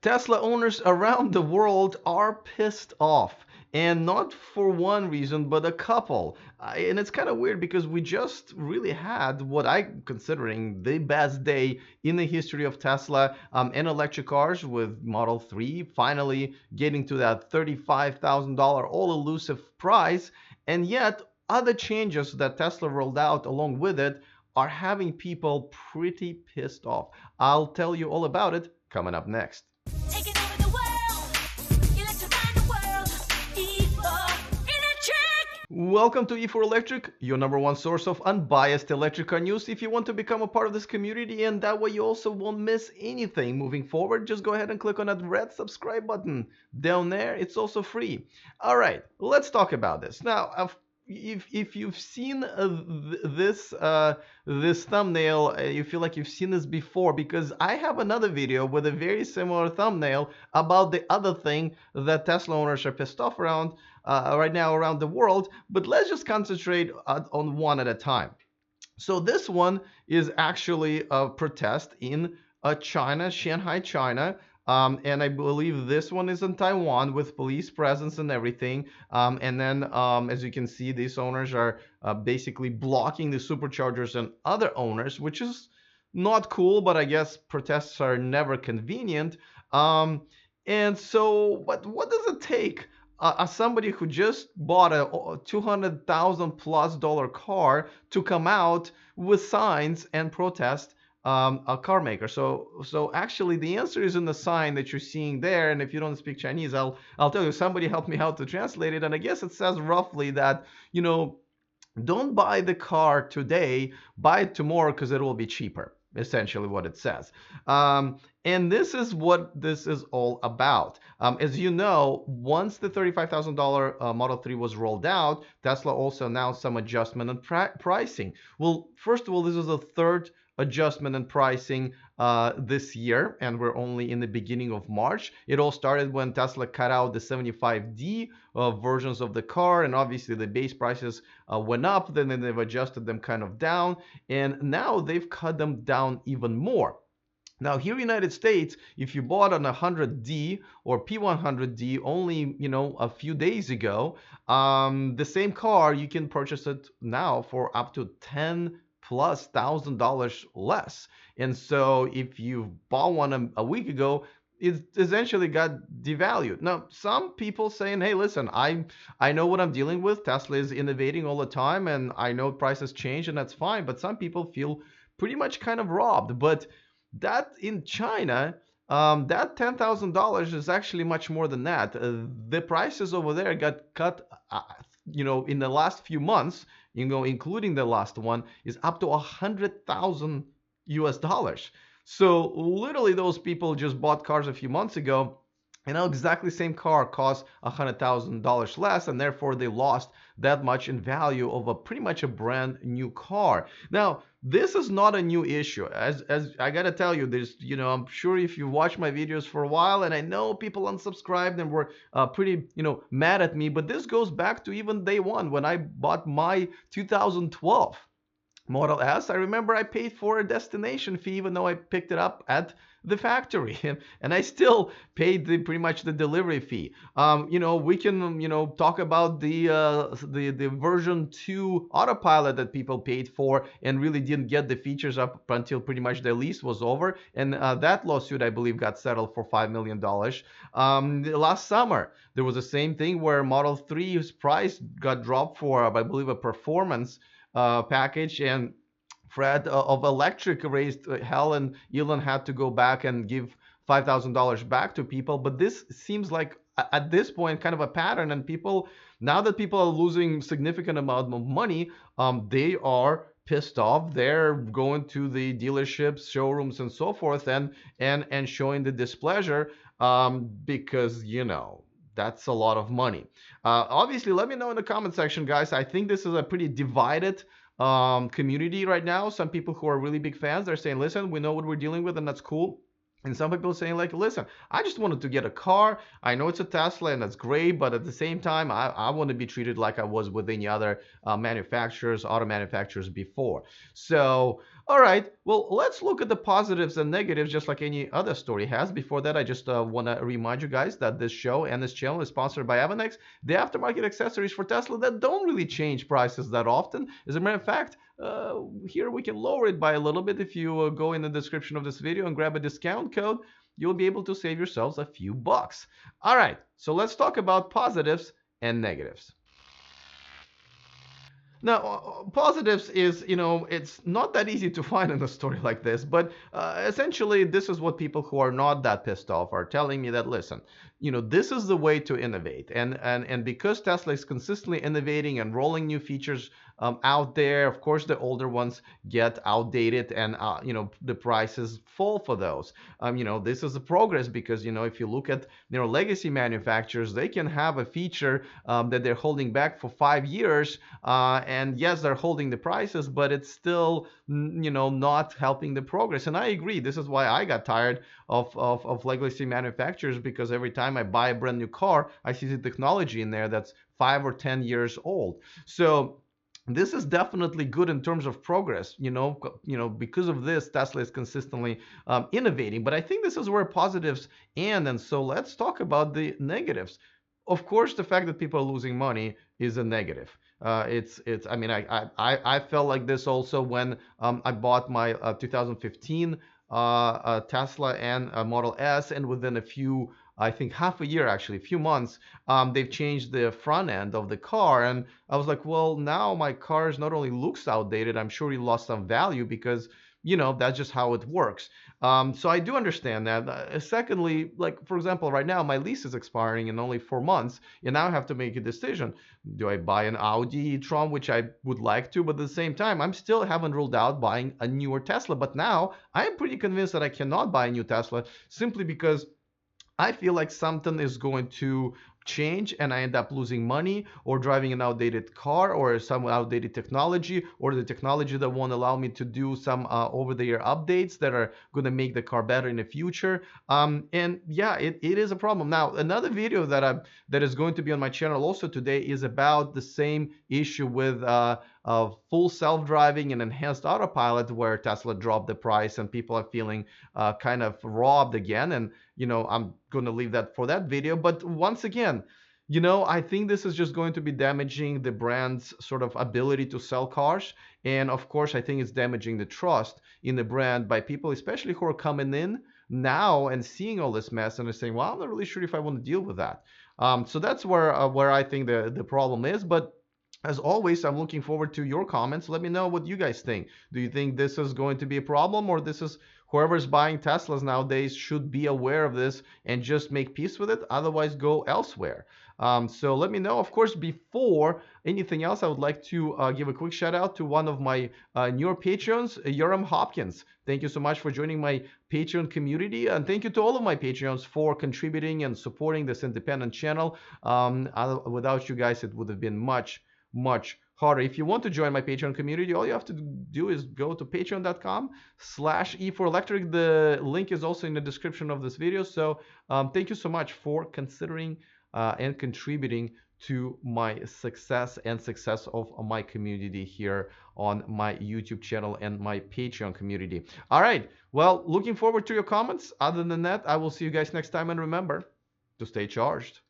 Tesla owners around the world are pissed off. And not for one reason, but a couple. And it's kind of weird because we just really had what I'm considering the best day in the history of Tesla and electric cars with Model 3 finally getting to that $35,000 all elusive price. And yet, other changes that Tesla rolled out along with it are having people pretty pissed off. I'll tell you all about it coming up next. Taking over the world, electrifying the world, E4 Electric! Welcome to E4 Electric, your number one source of unbiased electric car news. If you want to become a part of this community and that way you also won't miss anything moving forward, just go ahead and click on that red subscribe button down there. It's also free. All right, let's talk about this. Now, if you've seen this thumbnail, you feel like you've seen this before because I have another video with a very similar thumbnail about the other thing that Tesla owners are pissed off around right now around the world. But let's just concentrate on one at a time. So this one is actually a protest in China, Shanghai, China. And I believe this one is in Taiwan with police presence and everything. And then, as you can see, these owners are basically blocking the superchargers and other owners, which is not cool, but I guess protests are never convenient. And so, but what does it take? Somebody who just bought a 200,000 plus dollar car to come out with signs and protest a car maker. So actually the answer is in the sign that you're seeing there. And if you don't speak Chinese, I'll tell you, somebody helped me out to translate it. And I guess it says roughly that, don't buy the car today, buy it tomorrow because it will be cheaper. Essentially what it says. And this is what this is all about. As you know, once the $35,000 Model 3 was rolled out, Tesla also announced some adjustment in pricing. Well, first of all, this is the third adjustment in pricing this year, and we're only in the beginning of March. It all started when Tesla cut out the 75D versions of the car, and obviously the base prices went up, then they've adjusted them kind of down, and now they've cut them down even more. Now here in the United States, if you bought an 100D or P100D only, a few days ago, the same car, you can purchase it now for up to $10,000+ less. And so if you bought one a week ago, it essentially got devalued. Now, some people saying, hey, listen, I know what I'm dealing with. Tesla is innovating all the time, and I know prices change, and that's fine. But some people feel pretty much kind of robbed. But that in China, that $10,000 is actually much more than that. The prices over there got cut, in the last few months, including the last one, is up to 100,000 US dollars. So literally those people just bought cars a few months ago, and now exactly same car costs $100,000 less, and therefore they lost that much in value of pretty much a brand new car. Now, this is not a new issue. As I gotta tell you, there's, I'm sure if you watch my videos for a while, and I know people unsubscribed and were pretty, mad at me, but this goes back to even day one when I bought my 2012 Model S. I remember I paid for a destination fee even though I picked it up at the factory, and I still paid pretty much the delivery fee. We can talk about the version 2 autopilot that people paid for and really didn't get the features up until pretty much the lease was over, and that lawsuit I believe got settled for $5 million. Last summer there was the same thing where Model 3's price got dropped for I believe a performance package, and Fred of Electric raised hell, and Elon had to go back and give $5,000 back to people. But this seems like at this point kind of a pattern, and now that people are losing significant amount of money, they are pissed off. They're going to the dealerships, showrooms, and so forth, and showing the displeasure because that's a lot of money. Obviously, let me know in the comment section, guys. I think this is a pretty divided community right now. Some people who are really big fans, they're saying, listen, we know what we're dealing with, and that's cool. And some people saying like, listen, I just wanted to get a car. I know it's a Tesla and that's great, but at the same time, I want to be treated like I was with any other auto manufacturers before. So All right. Well, let's look at the positives and negatives, just like any other story has. Before that, I just want to remind you guys that this show and this channel is sponsored by Avanex, the aftermarket accessories for Tesla that don't really change prices that often. As a matter of fact, here we can lower it by a little bit. If you go in the description of this video and grab a discount code, you'll be able to save yourselves a few bucks. All right. So let's talk about positives and negatives. Now, positives is, it's not that easy to find in a story like this, but essentially, this is what people who are not that pissed off are telling me that, listen, this is the way to innovate. And because Tesla is consistently innovating and rolling new features out there, of course, the older ones get outdated and, the prices fall for those. This is a progress because, if you look at, legacy manufacturers, they can have a feature that they're holding back for 5 years. And yes, they're holding the prices, but it's still, not helping the progress. And I agree. This is why I got tired of legacy manufacturers, because every time I buy a brand new car, I see the technology in there that's 5 or 10 years old. So this is definitely good in terms of progress. Because of this, Tesla is consistently innovating. But I think this is where positives end. And so let's talk about the negatives. Of course, the fact that people are losing money is a negative. It's. I mean, I felt like this also when I bought my 2015 Tesla and Model S, and within a few, I think half a year, actually, a few months, they've changed the front end of the car, and I was like, well, now my car is not only looks outdated, I'm sure it lost some value because that's just how it works. So I do understand that. Secondly, like for example, right now my lease is expiring in only 4 months, and now I have to make a decision. Do I buy an Audi e-tron, which I would like to, but at the same time, I'm still haven't ruled out buying a newer Tesla. But now I'm pretty convinced that I cannot buy a new Tesla simply because I feel like something is going to change and I end up losing money or driving an outdated car or some outdated technology or the technology that won't allow me to do some over-the-air updates that are going to make the car better in the future. And yeah, it is a problem. Now, another video that is going to be on my channel also today is about the same issue with full self-driving and enhanced autopilot, where Tesla dropped the price and people are feeling kind of robbed again. And I'm going to leave that for that video. But once again, I think this is just going to be damaging the brand's sort of ability to sell cars. And of course, I think it's damaging the trust in the brand by people, especially who are coming in now and seeing all this mess and are saying, well, I'm not really sure if I want to deal with that. So that's where I think the problem is. But as always, I'm looking forward to your comments. Let me know what you guys think. Do you think this is going to be a problem, or this is whoever's buying Teslas nowadays should be aware of this and just make peace with it? Otherwise, go elsewhere. So let me know. Of course, before anything else, I would like to give a quick shout out to one of my newer patrons, Yoram Hopkins. Thank you so much for joining my Patreon community. And thank you to all of my Patreons for contributing and supporting this independent channel. Without you guys, it would have been much harder. If you want to join my Patreon community, all you have to do is go to patreon.com/e4electric. The link is also in the description of this video. So thank you so much for considering and contributing to my success and success of my community here on my YouTube channel and my Patreon community. All right. Well, looking forward to your comments. Other than that, I will see you guys next time. And remember to stay charged.